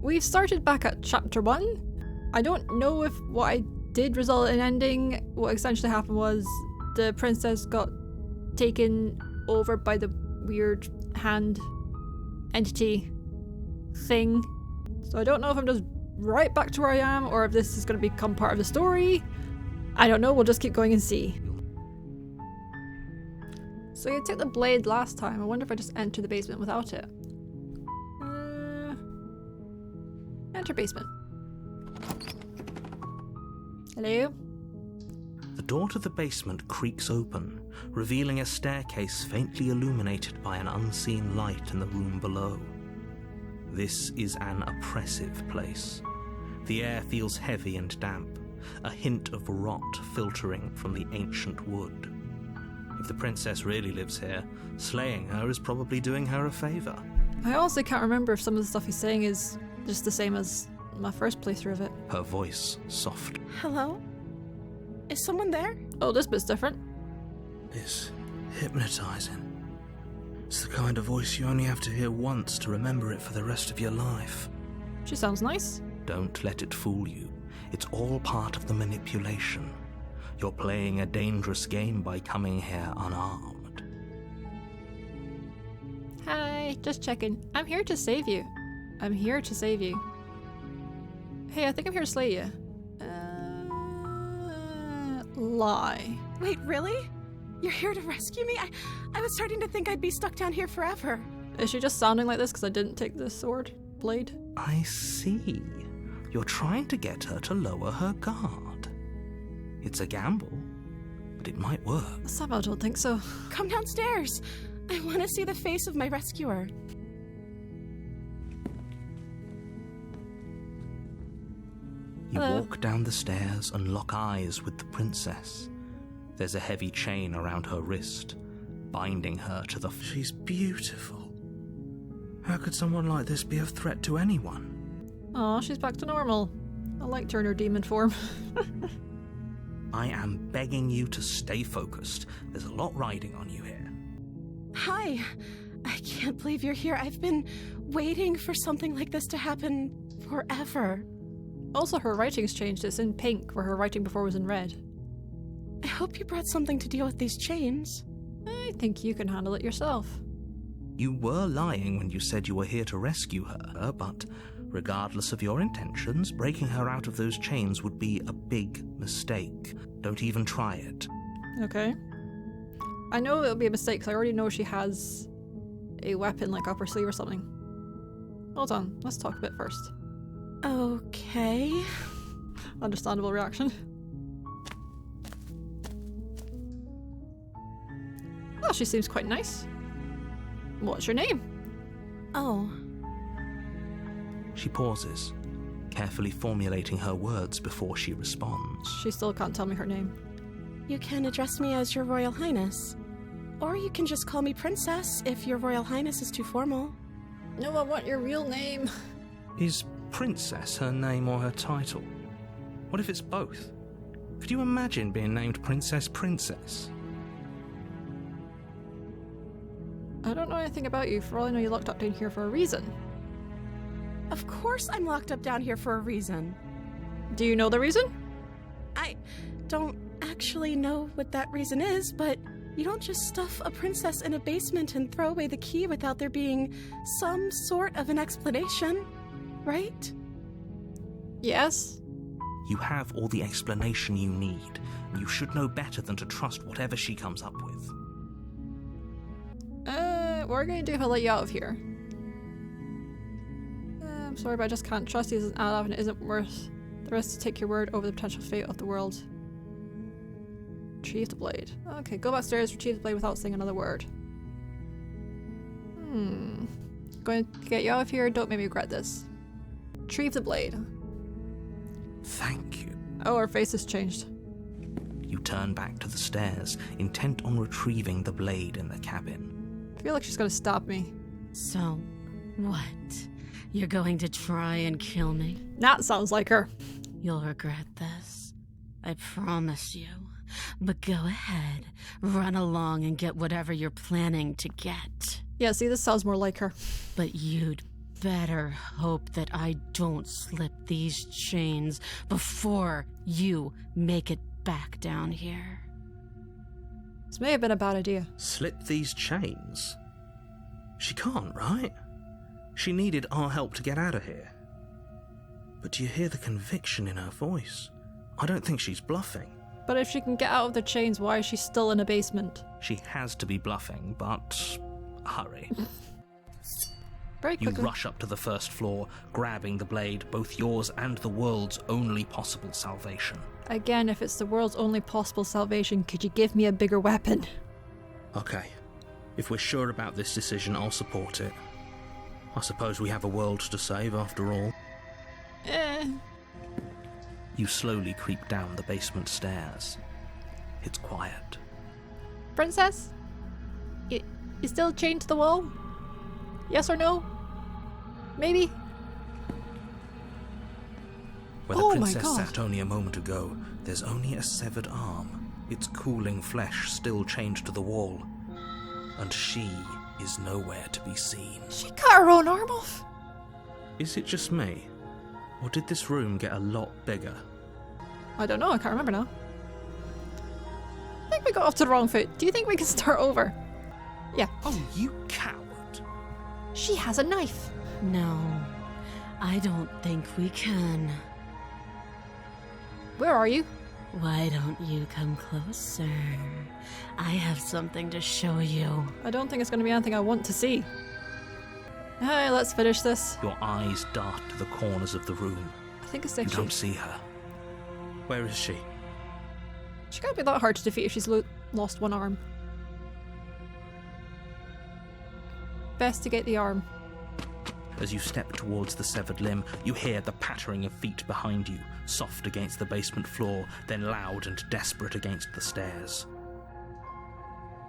we've started back at chapter 1. I don't know if what I did result in ending. What essentially happened was the princess got taken over by the weird hand entity thing. So I don't know if I'm just right back to where I am or if this is going to become part of the story. I don't know, we'll just keep going and see. So you took the blade last time. I wonder if I just enter the basement without it. Enter basement. Hello? The door to the basement creaks open, revealing a staircase faintly illuminated by an unseen light in the room below. This is an oppressive place. The air feels heavy and damp, a hint of rot filtering from the ancient wood. If the princess really lives here, slaying her is probably doing her a favour. I honestly can't remember if some of the stuff he's saying is just the same as my first playthrough of it. Her voice soft. Hello? Is someone there? Oh, this bit's different. It's hypnotising. It's the kind of voice you only have to hear once to remember it for the rest of your life. She sounds nice. Don't let it fool you. It's all part of the manipulation. You're playing a dangerous game by coming here unarmed. Hi, just checking. I'm here to save you. I'm here to save you. Hey, I think I'm here to slay you. Lie. Wait, really? You're here to rescue me? I was starting to think I'd be stuck down here forever. Is she just sounding like this because I didn't take the sword blade? I see. You're trying to get her to lower her guard. It's a gamble, but it might work. Somehow I don't think so. Come downstairs. I want to see the face of my rescuer. You Hello. walk down the stairs and lock eyes with the princess. There's a heavy chain around her wrist, binding her to the... She's beautiful. How could someone like this be a threat to anyone? Aw, she's back to normal. I liked her in her demon form. I am begging you to stay focused. There's a lot riding on you here. Hi. I can't believe you're here. I've been waiting for something like this to happen forever. Also, her writing's changed. It's in pink, where her writing before was in red. I hope you brought something to deal with these chains. I think you can handle it yourself. You were lying when you said you were here to rescue her, but regardless of your intentions, breaking her out of those chains would be a big mistake. Don't even try it. Okay. I know it'll be a mistake because I already know she has a weapon like up her sleeve or something. Hold on, let's talk a bit first. Okay. Understandable reaction. Well, she seems quite nice. What's your name? Oh. She pauses, carefully formulating her words before she responds. She still can't tell me her name. You can address me as Your Royal Highness. Or you can just call me Princess if Your Royal Highness is too formal. No, I want your real name. Is Princess her name or her title? What if it's both? Could you imagine being named Princess Princess? I don't know anything about you. For all I know, you locked up down here for a reason. Of course I'm locked up down here for a reason. Do you know the reason? I don't actually know what that reason is, but you don't just stuff a princess in a basement and throw away the key without there being some sort of an explanation, right? Yes. You have all the explanation you need, and you should know better than to trust whatever she comes up with. What are we going to do if I let you out of here? I'm sorry, but I just can't trust you as an ally, and it isn't worth the risk to take your word over the potential fate of the world. Retrieve the blade. Okay, go backstairs, retrieve the blade without saying another word. Going to get you out of here, don't make me regret this. Retrieve the blade. Thank you. Oh, her face has changed. You turn back to the stairs, intent on retrieving the blade in the cabin. I feel like she's going to stab me. So, what? You're going to try and kill me? That sounds like her. You'll regret this. I promise you. But go ahead, run along and get whatever you're planning to get. Yeah, see, this sounds more like her. But you'd better hope that I don't slip these chains before you make it back down here. This may have been a bad idea. Slip these chains? She can't, right? She needed our help to get out of here. But do you hear the conviction in her voice? I don't think she's bluffing. But if she can get out of the chains, why is she still in a basement? She has to be bluffing, but hurry. Very You quickly. rush up to the first floor, grabbing the blade, both yours and the world's only possible salvation. Again, if it's the world's only possible salvation, could you give me a bigger weapon? Okay, if we're sure about this decision, I'll support it. I suppose we have a world to save after all. You slowly creep down the basement stairs. It's quiet. Princess? You still chained to the wall? Yes or no? Maybe? Where the Oh my princess God. sat only a moment ago, there's only a severed arm, its cooling flesh still chained to the wall. And she is nowhere to be seen. She cut her own arm off? Is it just me? Or did this room get a lot bigger? I don't know, I can't remember now. I think we got off to the wrong foot. Do you think we can start over? Yeah. Oh, you coward! She has a knife. No, I don't think we can. Where are you? Why don't you come closer? I have something to show you. I don't think it's going to be anything I want to see. Hey, let's finish this. Your eyes dart to the corners of the room. I think it's You actually... don't see her. Where is she? She can't be that hard to defeat if she's lost one arm. Best to get the arm. As you step towards the severed limb, you hear the pattering of feet behind you, soft against the basement floor, then loud and desperate against the stairs.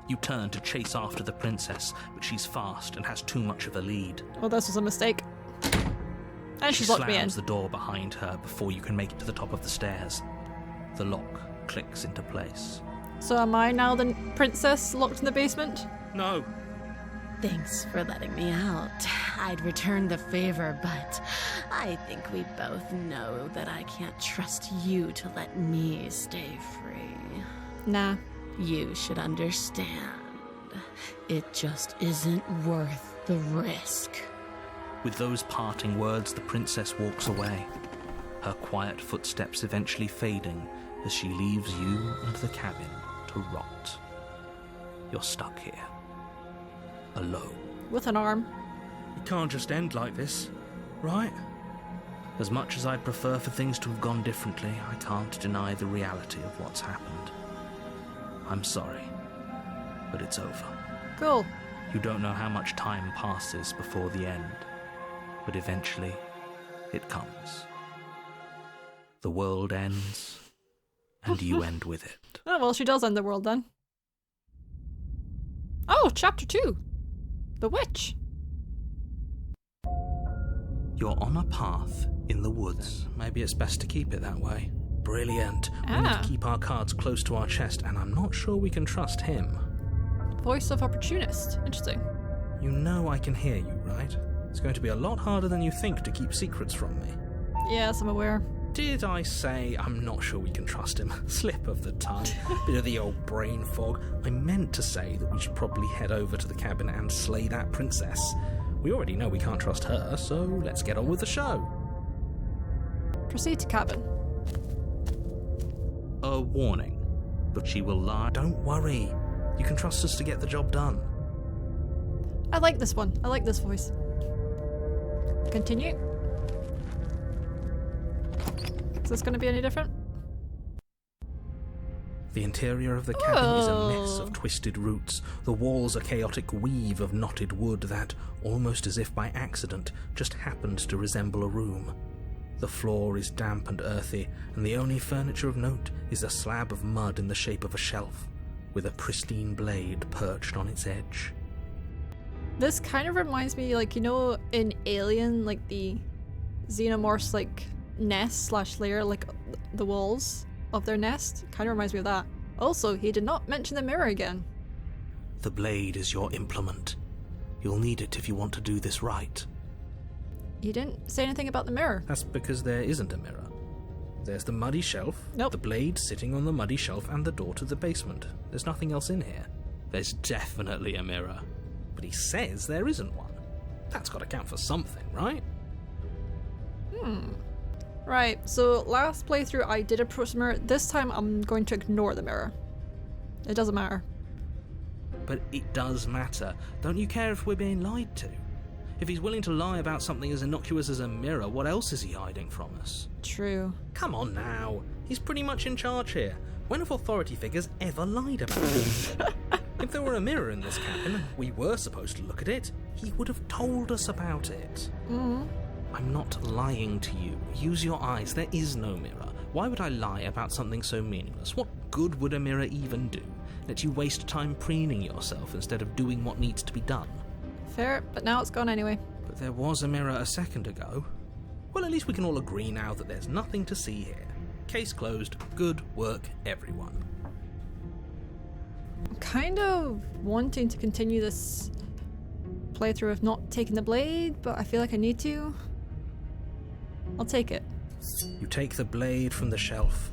You turn to chase after the princess, but she's fast and has too much of a lead. Well, this was a mistake. And She she's locked me in. slams the door behind her before you can make it to the top of the stairs. The lock clicks into place. So am I now the princess locked in the basement? No! Thanks for letting me out. I'd return the favor, but I think we both know that I can't trust you to let me stay free. Nah. You should understand. It just isn't worth the risk. With those parting words, the princess walks away, her quiet footsteps eventually fading as she leaves you and the cabin to rot. You're stuck here, alone. With an arm. It can't just end like this, right? As much as I'd prefer for things to have gone differently, I can't deny the reality of what's happened. I'm sorry, but it's over. Cool. You don't know how much time passes before the end, but eventually it comes. The world ends, and you end with it. Oh, well, she does end the world then. Oh, chapter 2. The Witch. You're on a path in the woods. Maybe it's best to keep it that way. Brilliant. We need to keep our cards close to our chest, and I'm not sure we can trust him. Voice of Opportunist. Interesting. You know I can hear you, right? It's going to be a lot harder than you think to keep secrets from me. Yes, I'm aware. Did I say I'm not sure we can trust him? Slip of the tongue. Bit of the old brain fog. I meant to say that we should probably head over to the cabin and slay that princess. We already know we can't trust her, so let's get on with the show. Proceed to cabin. A warning, but she will lie. Don't worry. You can trust us to get the job done. I like this one. I like this voice. Continue. Is this going to be any different? The interior of the cabin is a mess Oh. of twisted roots. The walls a chaotic weave of knotted wood that, almost as if by accident, just happened to resemble a room. The floor is damp and earthy, and the only furniture of note is a slab of mud in the shape of a shelf, with a pristine blade perched on its edge. This kind of reminds me, like, you know, in Alien, like the xenomorphs, like, nest / lair, like the walls of their nest. Kind of reminds me of that. Also, he did not mention the mirror again. The blade is your implement. You'll need it if you want to do this right. You didn't say anything about the mirror. That's because there isn't a mirror. There's the muddy shelf, Nope. the blade sitting on the muddy shelf, and the door to the basement. There's nothing else in here. There's definitely a mirror. But he says there isn't one. That's got to count for something, right? Right, so last playthrough I did approach the mirror. This time I'm going to ignore the mirror. It doesn't matter. But it does matter. Don't you care if we're being lied to? If he's willing to lie about something as innocuous as a mirror, what else is he hiding from us? True. Come on now. He's pretty much in charge here. When have authority figures ever lied about him? If there were a mirror in this cabin and we were supposed to look at it, he would have told us about it. I'm not lying to you. Use your eyes. There is no mirror. Why would I lie about something so meaningless? What good would a mirror even do? Let you waste time preening yourself instead of doing what needs to be done. Fair, but now it's gone anyway. But there was a mirror a second ago. Well, at least we can all agree now that there's nothing to see here. Case closed. Good work, everyone. I'm kind of wanting to continue this playthrough of not taking the blade, but I feel like I need to. I'll take it. You take the blade from the shelf.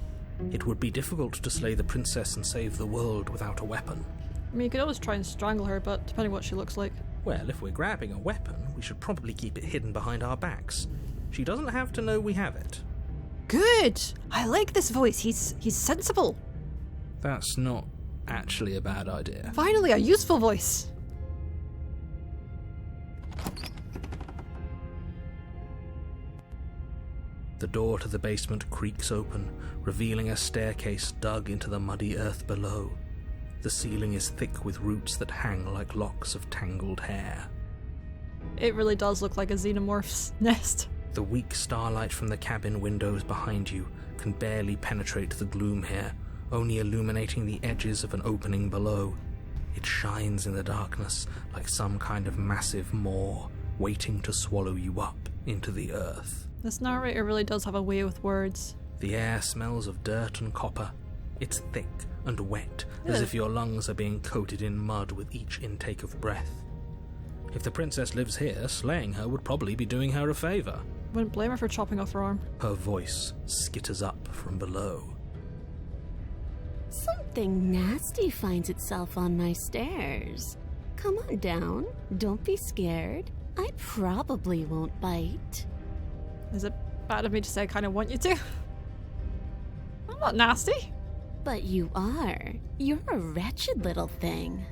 It would be difficult to slay the princess and save the world without a weapon. I mean, you could always try and strangle her, but depending what she looks like. Well, if we're grabbing a weapon, we should probably keep it hidden behind our backs. She doesn't have to know we have it. Good! I like this voice. He's sensible. That's not actually a bad idea. Finally, a useful voice. The door to the basement creaks open, revealing a staircase dug into the muddy earth below. The ceiling is thick with roots that hang like locks of tangled hair. It really does look like a xenomorph's nest. The weak starlight from the cabin windows behind you can barely penetrate the gloom here, only illuminating the edges of an opening below. It shines in the darkness like some kind of massive maw, waiting to swallow you up into the earth. This narrator really does have a way with words. The air smells of dirt and copper. It's thick and wet, as if your lungs are being coated in mud with each intake of breath. If the princess lives here, slaying her would probably be doing her a favour. Wouldn't blame her for chopping off her arm. Her voice skitters up from below. Something nasty finds itself on my stairs. Come on down. Don't be scared. I probably won't bite. Is it bad of me to say I kind of want you to? I'm not nasty. But you are. You're a wretched little thing.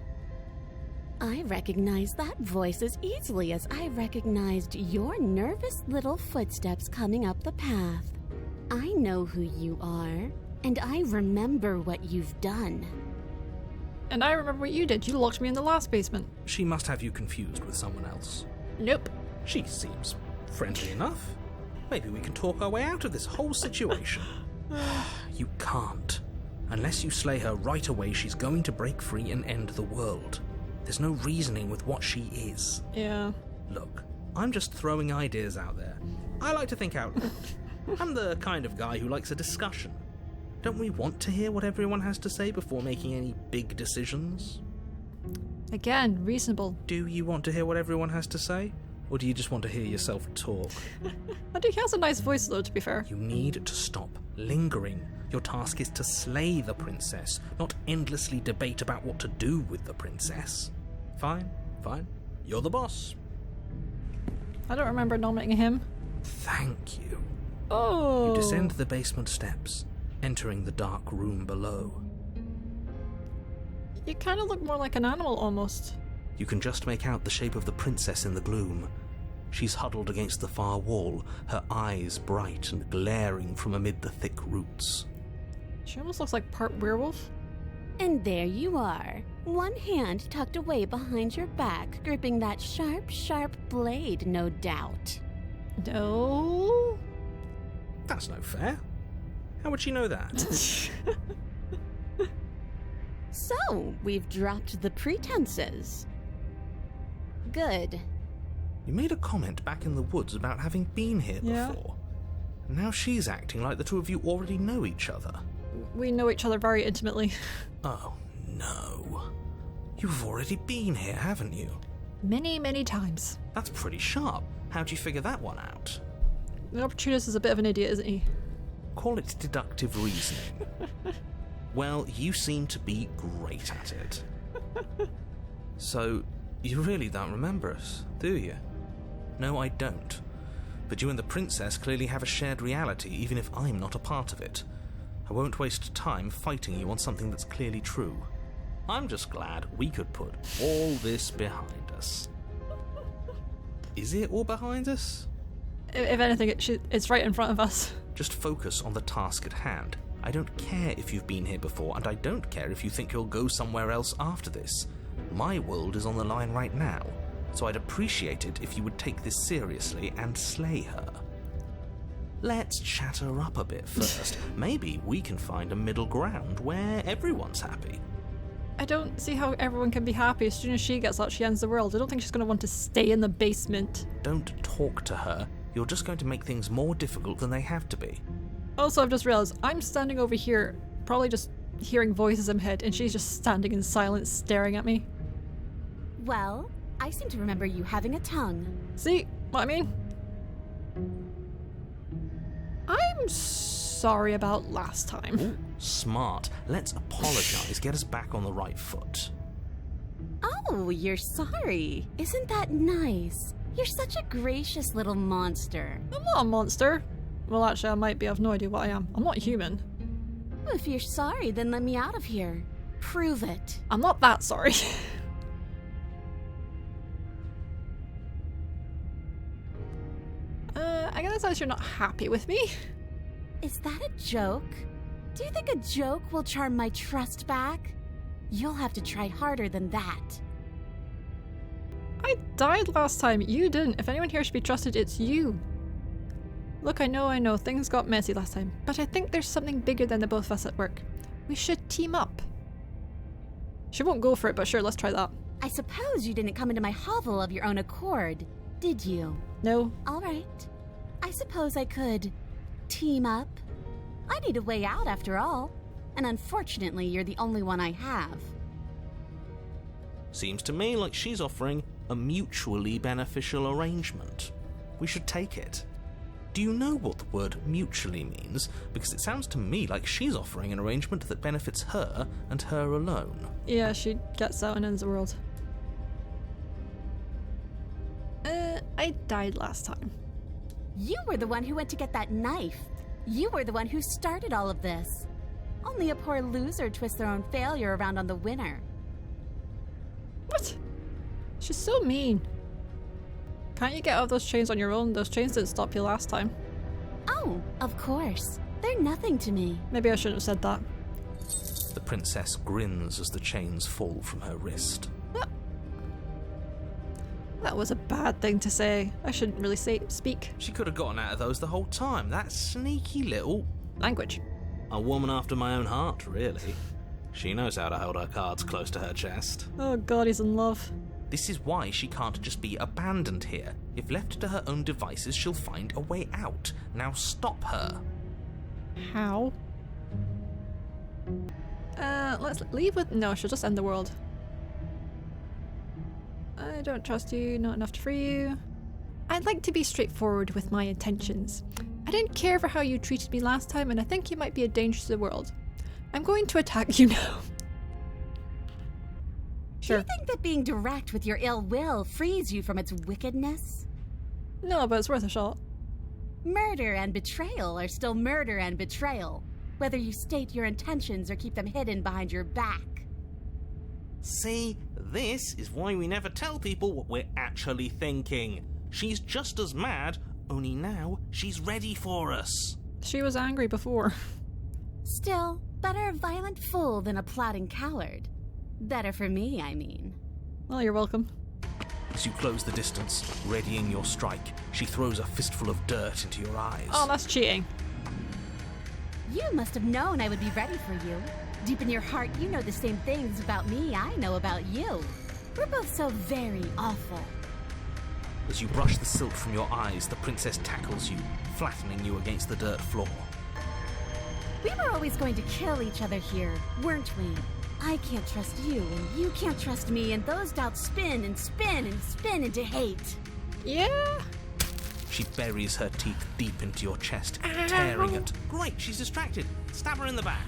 I recognize that voice as easily as I recognized your nervous little footsteps coming up the path. I know who you are, and I remember what you've done. And I remember what you did. You locked me in the last basement. She must have you confused with someone else. Nope. She seems friendly enough. Maybe we can talk our way out of this whole situation. You can't. Unless you slay her right away, she's going to break free and end the world. There's no reasoning with what she is. Yeah. Look, I'm just throwing ideas out there. I like to think out loud. I'm the kind of guy who likes a discussion. Don't we want to hear what everyone has to say before making any big decisions? Again, reasonable. Do you want to hear what everyone has to say? Or do you just want to hear yourself talk? I think he has a nice voice though, to be fair. You need to stop lingering. Your task is to slay the princess, not endlessly debate about what to do with the princess. Fine. You're the boss. I don't remember nominating him. Thank you. Oh. You descend the basement steps, entering the dark room below. You kind of look more like an animal almost. You can just make out the shape of the princess in the gloom. She's huddled against the far wall, her eyes bright and glaring from amid the thick roots. She almost looks like part werewolf. And there you are, one hand tucked away behind your back, gripping that sharp, sharp blade, no doubt. No. That's no fair. How would she know that? So, we've dropped the pretenses. Good. You made a comment back in the woods about having been here Yeah. before. Now she's acting like the two of you already know each other. We know each other very intimately. Oh, no. You've already been here, haven't you? Many, many times. That's pretty sharp. How'd you figure that one out? The opportunist is a bit of an idiot, isn't he? Call it deductive reasoning. Well, you seem to be great at it. So, you really don't remember us, do you? No, I don't. But you and the princess clearly have a shared reality, even if I'm not a part of it. I won't waste time fighting you on something that's clearly true. I'm just glad we could put all this behind us. Is it all behind us? If anything, it's right in front of us. Just focus on the task at hand. I don't care if you've been here before, and I don't care if you think you'll go somewhere else after this. My world is on the line right now, so I'd appreciate it if you would take this seriously and slay her. Let's chat her up a bit first. Maybe we can find a middle ground where everyone's happy. I don't see how everyone can be happy. As soon as she gets out, she ends the world. I don't think she's going to want to stay in the basement. Don't talk to her. You're just going to make things more difficult than they have to be. Also, I've just realised I'm standing over here, probably just hearing voices in my head, and she's just standing in silence staring at me. Well, I seem to remember you having a tongue. See what I mean? I'm sorry about last time. Ooh, smart. Let's apologise, get us back on the right foot. Oh, you're sorry. Isn't that nice? You're such a gracious little monster. I'm not a monster. Well, actually, I might be. I've no idea what I am. I'm not human. Well, if you're sorry, then let me out of here. Prove it. I'm not that sorry. I guess you're not happy with me. Is that a joke? Do you think a joke will charm my trust back? You'll have to try harder than that. I died last time. You didn't. If anyone here should be trusted, it's you. Look, I know, things got messy last time, but I think there's something bigger than the both of us at work. We should team up. She won't go for it, but sure, let's try that. I suppose you didn't come into my hovel of your own accord, did you? No. All right. I suppose I could team up. I need a way out after all, and unfortunately, you're the only one I have. Seems to me like she's offering a mutually beneficial arrangement. We should take it. Do you know what the word mutually means? Because it sounds to me like she's offering an arrangement that benefits her and her alone. Yeah, she gets out and ends the world. I died last time. You were the one who went to get that knife. You were the one who started all of this. Only a poor loser twists their own failure around on the winner. What? She's so mean. Can't you get out of those chains on your own? Those chains didn't stop you last time. Oh, of course. They're nothing to me. Maybe I shouldn't have said that. The princess grins as the chains fall from her wrist. That was a bad thing to say. I shouldn't really speak. She could have gotten out of those the whole time. That sneaky little... Language. A woman after my own heart, really. She knows how to hold her cards close to her chest. Oh god, he's in love. This is why she can't just be abandoned here. If left to her own devices, she'll find a way out. Now stop her. How? Let's leave with... No, she'll just end the world. I don't trust you, not enough to free you. I'd like to be straightforward with my intentions. I didn't care for how you treated me last time, and I think you might be a danger to the world. I'm going to attack you now. Sure. Do you think that being direct with your ill will frees you from its wickedness? No, but it's worth a shot. Murder and betrayal are still murder and betrayal, whether you state your intentions or keep them hidden behind your back. See, this is why we never tell people what we're actually thinking. She's just as mad, only now she's ready for us. She was angry before. Still, better a violent fool than a plotting coward. Better for me, I mean. Well, you're welcome. As you close the distance, readying your strike, she throws a fistful of dirt into your eyes. Oh, that's cheating. You must have known I would be ready for you. Deep in your heart, you know the same things about me I know about you. We're both so very awful. As you brush the silt from your eyes, the princess tackles you, flattening you against the dirt floor. We were always going to kill each other here, weren't we? I can't trust you, and you can't trust me, and those doubts spin and spin and spin into hate. Yeah? She buries her teeth deep into your chest, tearing it. Great, she's distracted. Stab her in the back.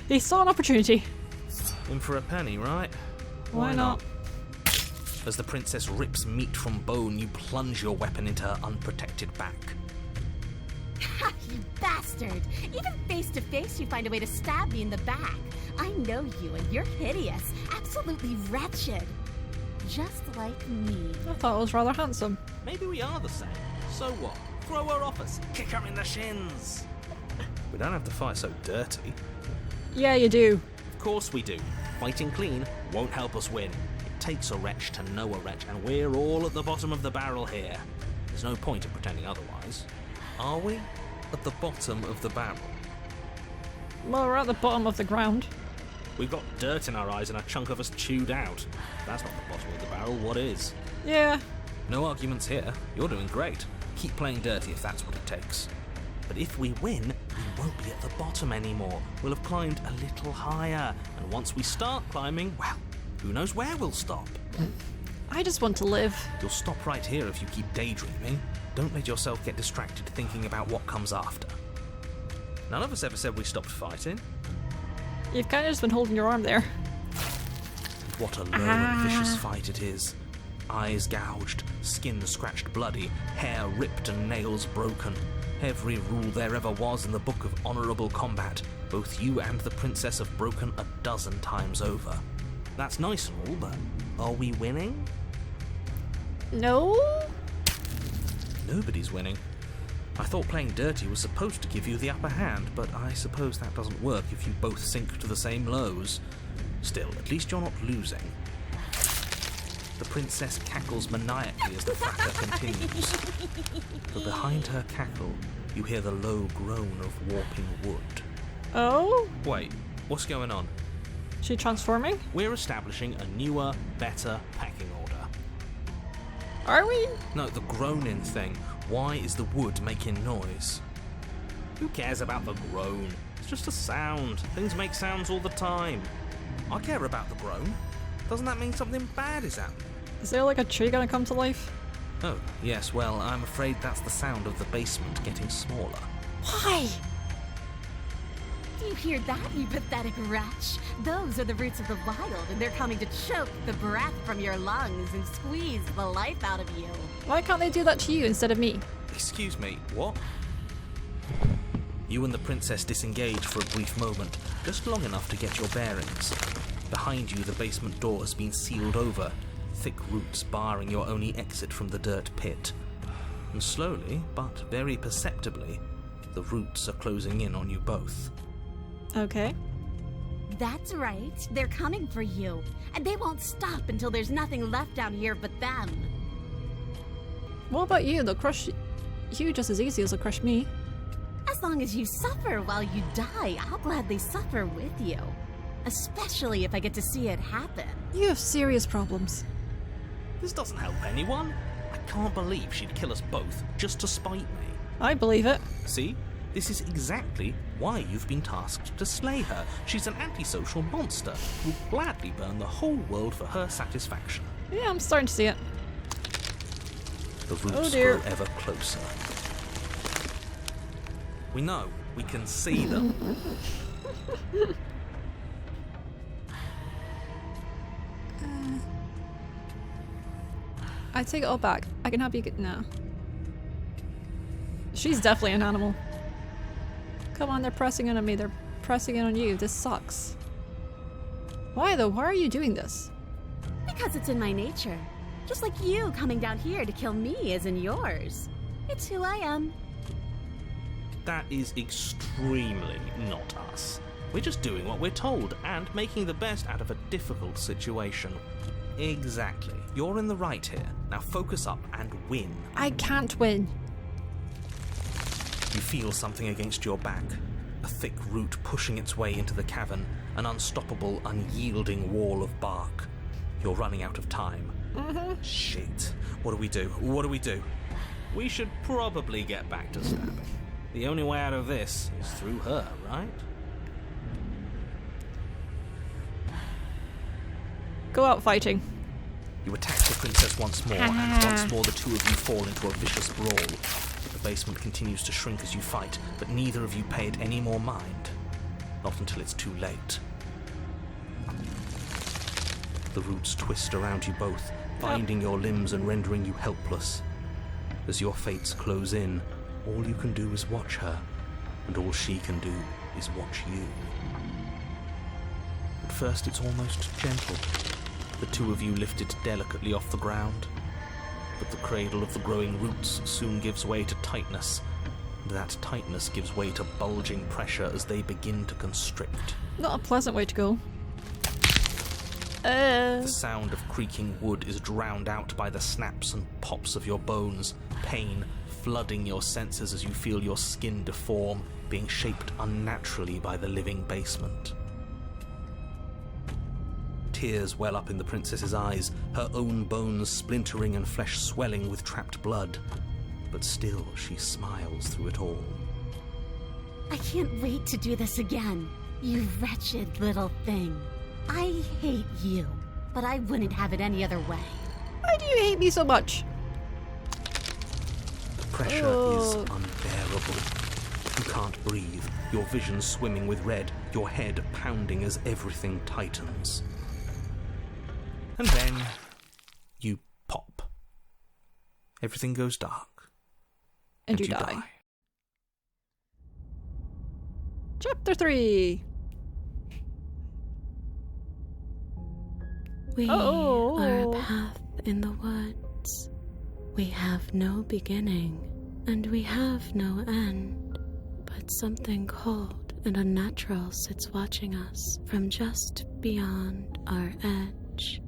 He saw an opportunity. In for a penny, right? Why not? As the princess rips meat from bone, you plunge your weapon into her unprotected back. Ha, you bastard! Even face to face, you find a way to stab me in the back. I know you, and you're hideous, absolutely wretched. Just like me. I thought it was rather handsome. Maybe we are the same. So what? Throw her off us. Kick her in the shins. We don't have to fight so dirty. Yeah, you do. Of course we do. Fighting clean won't help us win. It takes a wretch to know a wretch, and we're all at the bottom of the barrel here. There's no point in pretending otherwise. Are we? At the bottom of the barrel? Well, we're at the bottom of the ground. We've got dirt in our eyes and a chunk of us chewed out. That's not the bottom of the barrel, what is? Yeah. No arguments here. You're doing great. Keep playing dirty if that's what it takes. But if we win, we won't be at the bottom anymore. We'll have climbed a little higher. And once we start climbing, well, who knows where we'll stop? I just want to live. You'll stop right here if you keep daydreaming. Don't let yourself get distracted thinking about what comes after. None of us ever said we stopped fighting. You've kind of just been holding your arm there. What a low and vicious fight it is. Eyes gouged, skin scratched bloody, hair ripped and nails broken. Every rule there ever was in the book of honourable combat, both you and the princess have broken 12 times over. That's nice and all, but are we winning? No? Nobody's winning. I thought playing dirty was supposed to give you the upper hand, but I suppose that doesn't work if you both sink to the same lows. Still, at least you're not losing. The princess cackles maniacally as the fracas continues. But behind her cackle, you hear the low groan of warping wood. Oh? Wait, what's going on? She transforming? We're establishing a newer, better packing order. Are we? No, the groaning thing. Why is the wood making noise? Who cares about the groan? It's just a sound. Things make sounds all the time. I care about the groan. Doesn't that mean something bad is happening? Is there like a tree gonna come to life? Oh, yes, well, I'm afraid that's the sound of the basement getting smaller. Why? Do you hear that, you pathetic wretch? Those are the roots of the wild, and they're coming to choke the breath from your lungs and squeeze the life out of you. Why can't they do that to you instead of me? Excuse me, what? You and the princess disengage for a brief moment, just long enough to get your bearings. Behind you, the basement door has been sealed over, thick roots barring your only exit from the dirt pit. And slowly, but very perceptibly, the roots are closing in on you both. Okay. That's right. They're coming for you. And they won't stop until there's nothing left down here but them. What about you? They'll crush you just as easy as they'll crush me. As long as you suffer while you die, I'll gladly suffer with you. Especially if I get to see it happen. You have serious problems. This doesn't help anyone. I can't believe she'd kill us both just to spite me. I believe it. See? This is exactly why you've been tasked to slay her. She's an antisocial monster who'll gladly burn the whole world for her satisfaction. Yeah, I'm starting to see it. The roots grow ever closer. We know. We can see them. I take it all back. I can help you get... No. She's definitely an animal. Come on, they're pressing in on me. They're pressing in on you. This sucks. Why though? Why are you doing this? Because it's in my nature. Just like you coming down here to kill me is in yours. It's who I am. That is extremely not us. We're just doing what we're told and making the best out of a difficult situation. Exactly. You're in the right here. Now focus up and win. I can't win. You feel something against your back. A thick root pushing its way into the cavern. An unstoppable, unyielding wall of bark. You're running out of time. Shit. What do we do? What do we do? We should probably get back to stabbing. The only way out of this is through her, right? Go out fighting. You attack the princess once more, and once more the two of you fall into a vicious brawl. The basement continues to shrink as you fight, but neither of you pay it any more mind. Not until it's too late. The roots twist around you both, binding your limbs and rendering you helpless. As your fates close in, all you can do is watch her, and all she can do is watch you. At first it's almost gentle. The two of you lift it delicately off the ground, but the cradle of the growing roots soon gives way to tightness, and that tightness gives way to bulging pressure as they begin to constrict. Not a pleasant way to go. The sound of creaking wood is drowned out by the snaps and pops of your bones, pain flooding your senses as you feel your skin deform, being shaped unnaturally by the living basement. Tears well up in the princess's eyes, her own bones splintering and flesh swelling with trapped blood. But still she smiles through it all. I can't wait to do this again, you wretched little thing. I hate you, but I wouldn't have it any other way. Why do you hate me so much? The pressure is unbearable. You can't breathe, your vision swimming with red, your head pounding as everything tightens. And then you pop. Everything goes dark. And you die. Chapter 3. We are a path in the woods. We have no beginning, and we have no end. But something cold and unnatural sits watching us from just beyond our edge.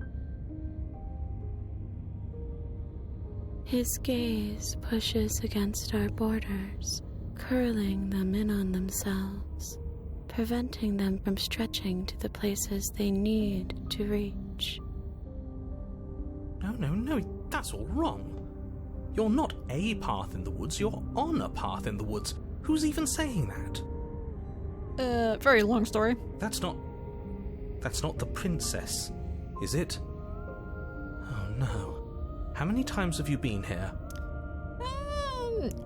His gaze pushes against our borders, curling them in on themselves, preventing them from stretching to the places they need to reach. No, that's all wrong. You're not a path in the woods, you're on a path in the woods. Who's even saying that? Very long story. That's not the princess, is it? Oh no. How many times have you been here?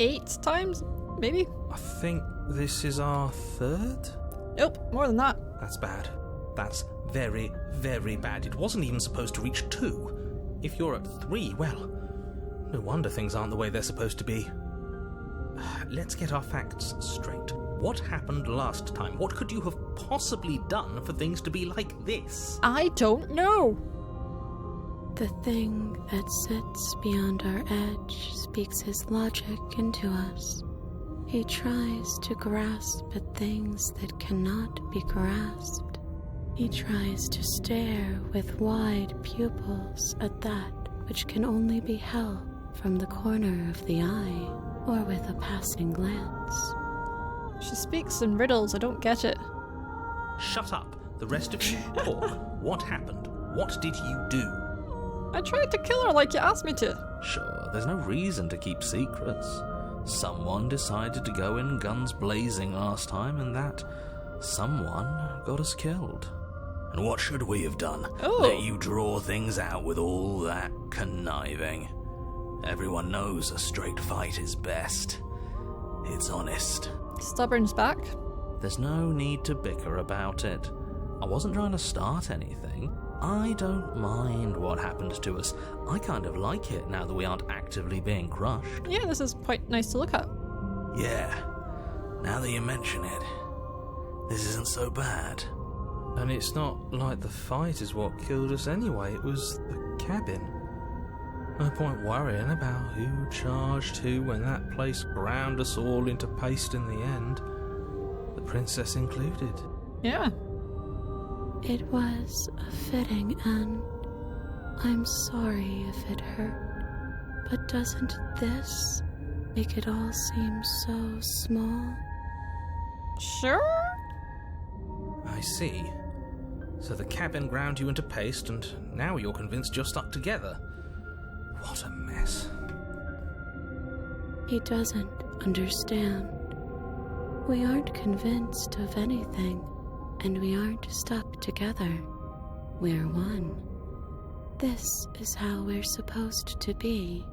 8 times, maybe? I think this is our 3rd? Nope, more than that. That's bad. That's very, very bad. It wasn't even supposed to reach 2. If you're at 3, well, no wonder things aren't the way they're supposed to be. Let's get our facts straight. What happened last time? What could you have possibly done for things to be like this? I don't know. The thing that sits beyond our edge speaks his logic into us. He tries to grasp at things that cannot be grasped. He tries to stare with wide pupils at that which can only be held from the corner of the eye or with a passing glance. She speaks in riddles, I don't get it. Shut up. The rest of you talk. What happened? What did you do? I tried to kill her like you asked me to. Sure, there's no reason to keep secrets. Someone decided to go in guns blazing last time, and that someone got us killed. And what should we have done? Oh. Let you draw things out with all that conniving. Everyone knows a straight fight is best. It's honest. Stubborn's back. There's no need to bicker about it. I wasn't trying to start anything. I don't mind what happened to us. I kind of like it now that we aren't actively being crushed. Yeah, this is quite nice to look at. Yeah, now that you mention it, this isn't so bad. And it's not like the fight is what killed us anyway, it was the cabin. No point worrying about who charged who when that place ground us all into paste in the end. The princess included. Yeah. It was a fitting end. I'm sorry if it hurt, but doesn't this make it all seem so small? Sure? I see. So the cabin ground you into paste, and now you're convinced you're stuck together. What a mess. He doesn't understand. We aren't convinced of anything, and we aren't stuck together. We're one. This is how we're supposed to be.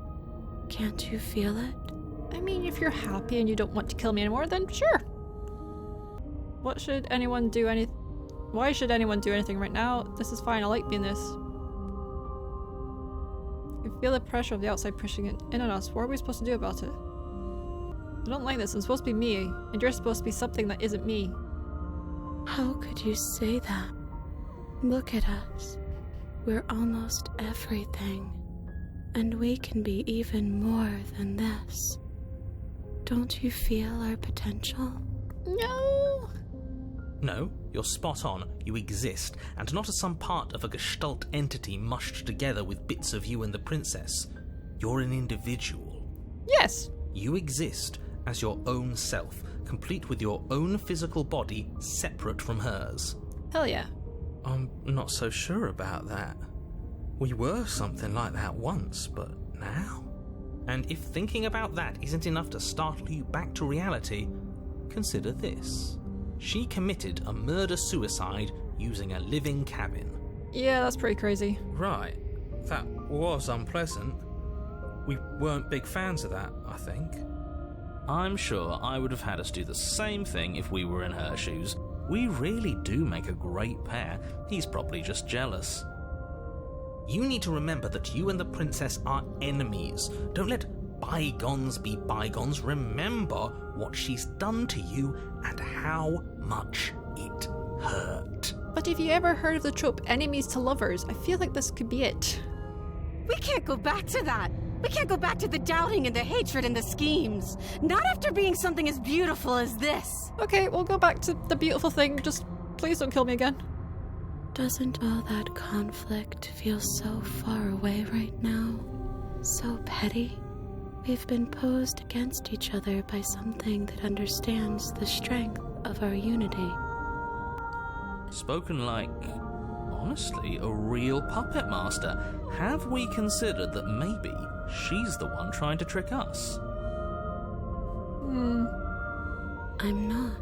Can't you feel it? I mean, if you're happy and you don't want to kill me anymore, then sure. Why should anyone do anything right now? This is fine, I like being this. I can feel the pressure of the outside pushing it in on us. What are we supposed to do about it? I don't like this. I'm supposed to be me, and you're supposed to be something that isn't me. How could you say that? Look at us. We're almost everything. And we can be even more than this. Don't you feel our potential? No! No, you're spot on. You exist, and not as some part of a gestalt entity mushed together with bits of you and the princess. You're an individual. Yes! You exist as your own self, complete with your own physical body, separate from hers. Hell yeah. I'm not so sure about that. We were something like that once, but now? And if thinking about that isn't enough to startle you back to reality, consider this. She committed a murder-suicide using a living cabin. Yeah, that's pretty crazy. Right. That was unpleasant. We weren't big fans of that, I think. I'm sure I would have had us do the same thing if we were in her shoes. We really do make a great pair. He's probably just jealous. You need to remember that you and the princess are enemies. Don't let bygones be bygones. Remember what she's done to you and how much it hurt. But if you ever heard of the trope enemies to lovers, I feel like this could be it. We can't go back to that. We can't go back to the doubting and the hatred and the schemes. Not after being something as beautiful as this. Okay, we'll go back to the beautiful thing. Just please don't kill me again. Doesn't all that conflict feel so far away right now? So petty? We've been posed against each other by something that understands the strength of our unity. Spoken like, honestly, a real puppet master. Have we considered that maybe she's the one trying to trick us? I'm not.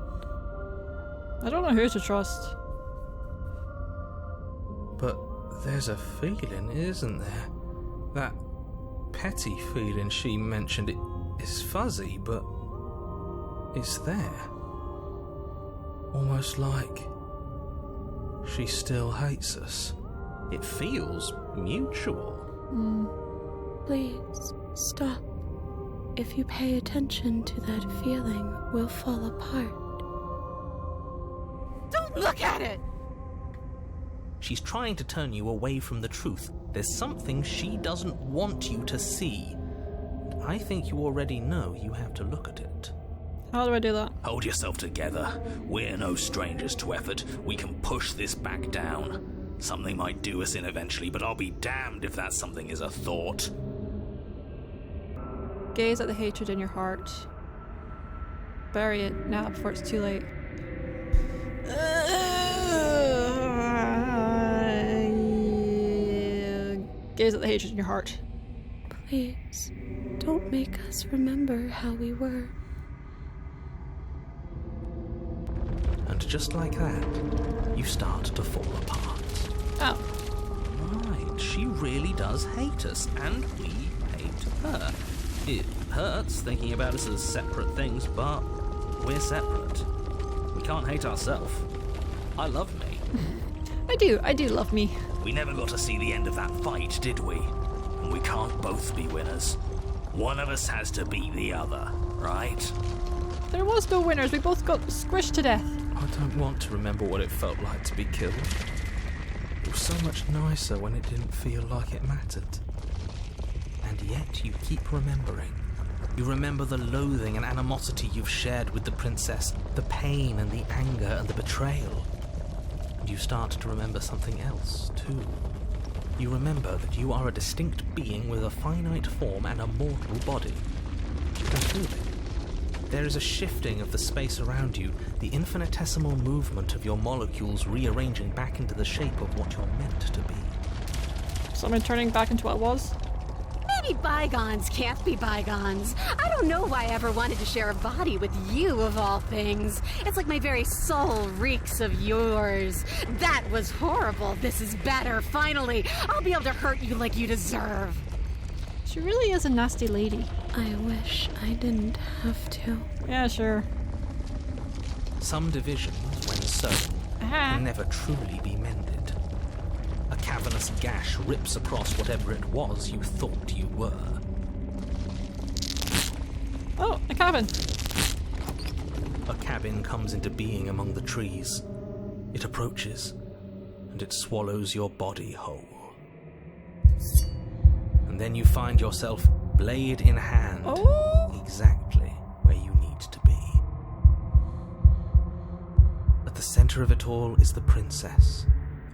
I don't know who to trust. But there's a feeling, isn't there? That petty feeling she mentioned, it is fuzzy, but it's there. Almost like she still hates us. It feels mutual. Please, stop. If you pay attention to that feeling, we'll fall apart. Don't look at it! She's trying to turn you away from the truth. There's something she doesn't want you to see. I think you already know you have to look at it. How do I do that? Hold yourself together. We're no strangers to effort. We can push this back down. Something might do us in eventually, but I'll be damned if that something is a thought. Gaze at the hatred in your heart. Bury it now before it's too late. Gaze at the hatred in your heart. Please, don't make us remember how we were. And just like that, you start to fall apart. Oh. Right, she really does hate us, and we hate her. It hurts thinking about us as separate things, but we're separate. We can't hate ourselves. I love me. I do love me. We never got to see the end of that fight, did we? And we can't both be winners. One of us has to beat the other, right? There was no winners. We both got squished to death. I don't want to remember what it felt like to be killed. It was so much nicer when it didn't feel like it mattered. And yet you keep remembering. You remember the loathing and animosity you've shared with the princess, the pain and the anger and the betrayal. And you start to remember something else, too. You remember that you are a distinct being with a finite form and a mortal body. Now feel it. There is a shifting of the space around you, the infinitesimal movement of your molecules rearranging back into the shape of what you're meant to be. So I'm turning back into what I was? Maybe bygones can't be bygones. I don't know why I ever wanted to share a body with you, of all things. It's like my very soul reeks of yours. That was horrible. This is better. Finally, I'll be able to hurt you like you deserve. She really is a nasty lady. I wish I didn't have to. Yeah, sure. Some divisions, when sown, can never truly be mended. A cavernous gash rips across whatever it was you thought you were. Oh, a cabin. A cabin comes into being among the trees. It approaches, and it swallows your body whole. And then you find yourself blade in hand, exactly where you need to be. At the center of it all is the princess,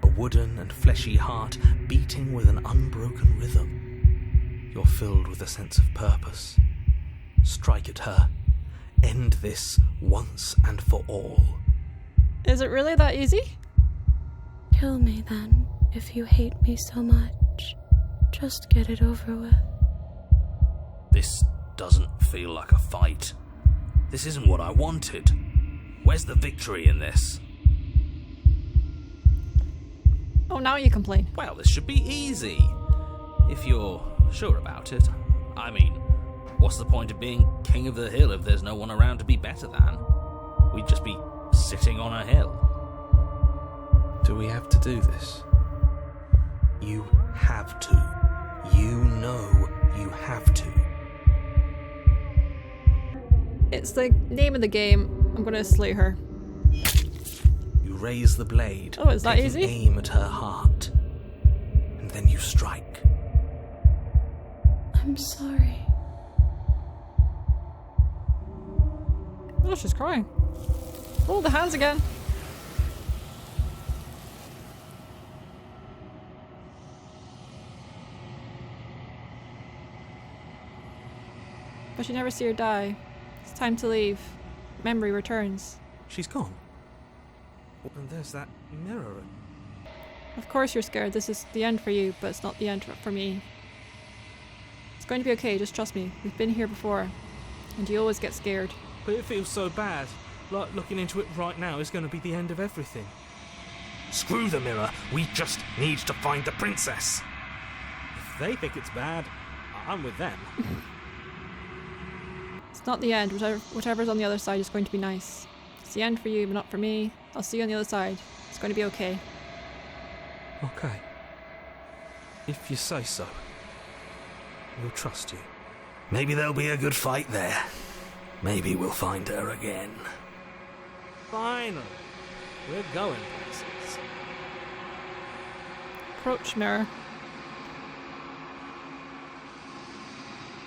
a wooden and fleshy heart beating with an unbroken rhythm. You're filled with a sense of purpose. Strike at her. End this once and for all. Is it really that easy? Kill me then, if you hate me so much. Just get it over with. This doesn't feel like a fight. This isn't what I wanted. Where's the victory in this? Oh, now you complain. Well, this should be easy. If you're sure about it. I mean, what's the point of being king of the hill if there's no one around to be better than? We'd just be sitting on a hill. Do we have to do this? You have to. You know you have to. It's the name of the game. I'm gonna slay her. You raise the blade. Oh, is that taking easy? Aim at her heart. And then you strike. I'm sorry. Oh, she's crying. Oh, the hands again. But you never see her die. It's time to leave. Memory returns. She's gone. And there's that mirror. Of course you're scared. This is the end for you, but it's not the end for me. It's going to be okay, just trust me. We've been here before. And you always get scared. But it feels so bad. Like looking into it right now is going to be the end of everything. Screw the mirror. We just need to find the princess. If they think it's bad, I'm with them. It's not the end. Whatever's on the other side is going to be nice. It's the end for you, but not for me. I'll see you on the other side. It's going to be okay. Okay. If you say so. We'll trust you. Maybe there'll be a good fight there. Maybe we'll find her again. Finally. We're going places. Approach mirror.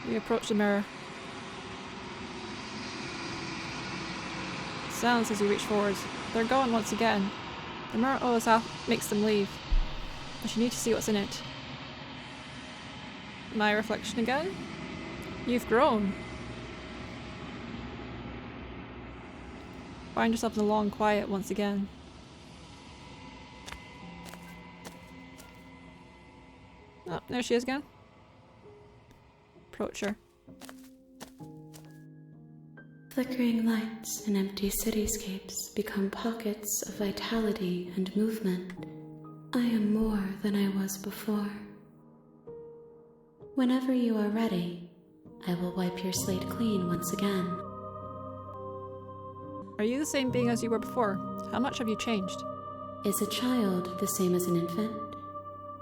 You approach the mirror. Sounds as you reach forward. They're gone once again. The mirror always makes them leave. But you need to see what's in it. My reflection again? You've grown. Find yourself in the long quiet once again. Oh, there she is again. Approach her. Flickering lights and empty cityscapes become pockets of vitality and movement. I am more than I was before. Whenever you are ready, I will wipe your slate clean once again. Are you the same being as you were before? How much have you changed? Is a child the same as an infant?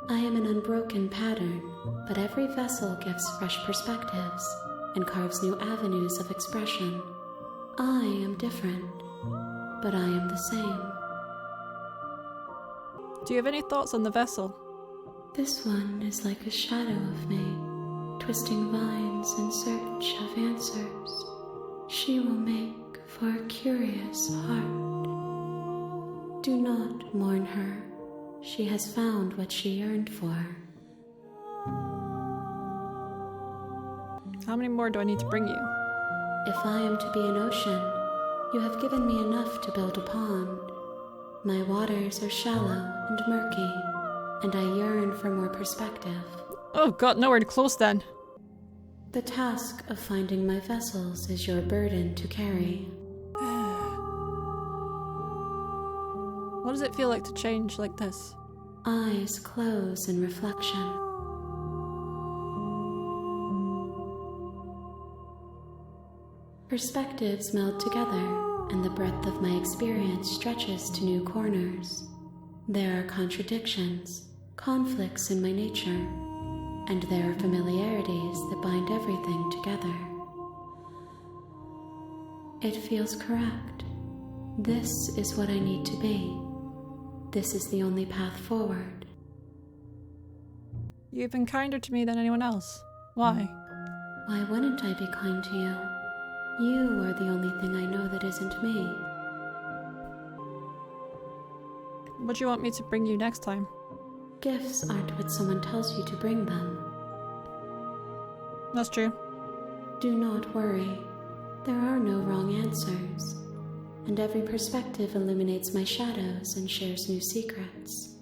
I am an unbroken pattern, but every vessel gives fresh perspectives and carves new avenues of expression. I am different, but I am the same. Do you have any thoughts on the vessel? This one is like a shadow of me, twisting vines in search of answers. She will make for a curious heart. Do not mourn her. She has found what she yearned for. How many more do I need to bring you? If I am to be an ocean, you have given me enough to build upon. My waters are shallow and murky, and I yearn for more perspective. Oh god, nowhere to close then. The task of finding my vessels is your burden to carry. What does it feel like to change like this? Eyes close in reflection. Perspectives meld together, and the breadth of my experience stretches to new corners. There are contradictions, conflicts in my nature, and there are familiarities that bind everything together. It feels correct. This is what I need to be. This is the only path forward. You've been kinder to me than anyone else. Why? Why wouldn't I be kind to you? You are the only thing I know that isn't me. What do you want me to bring you next time? Gifts aren't what someone tells you to bring them. That's true. Do not worry. There are no wrong answers. And every perspective illuminates my shadows and shares new secrets.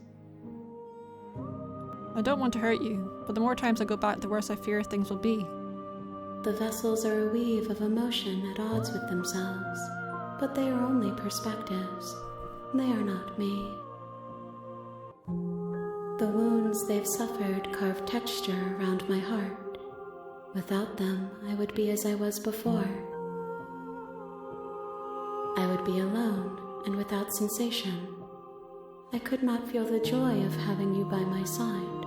I don't want to hurt you, but the more times I go back, the worse I fear things will be. The vessels are a weave of emotion at odds with themselves, but they are only perspectives. They are not me. The wounds they've suffered carve texture around my heart. Without them, I would be as I was before. I would be alone and without sensation. I could not feel the joy of having you by my side.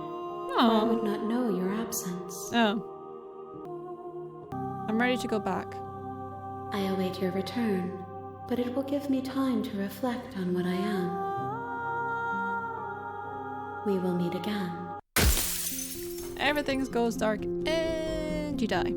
For I would not know your absence. Oh. I'm ready to go back. I await your return, but it will give me time to reflect on what I am. We will meet again. Everything goes dark and you die.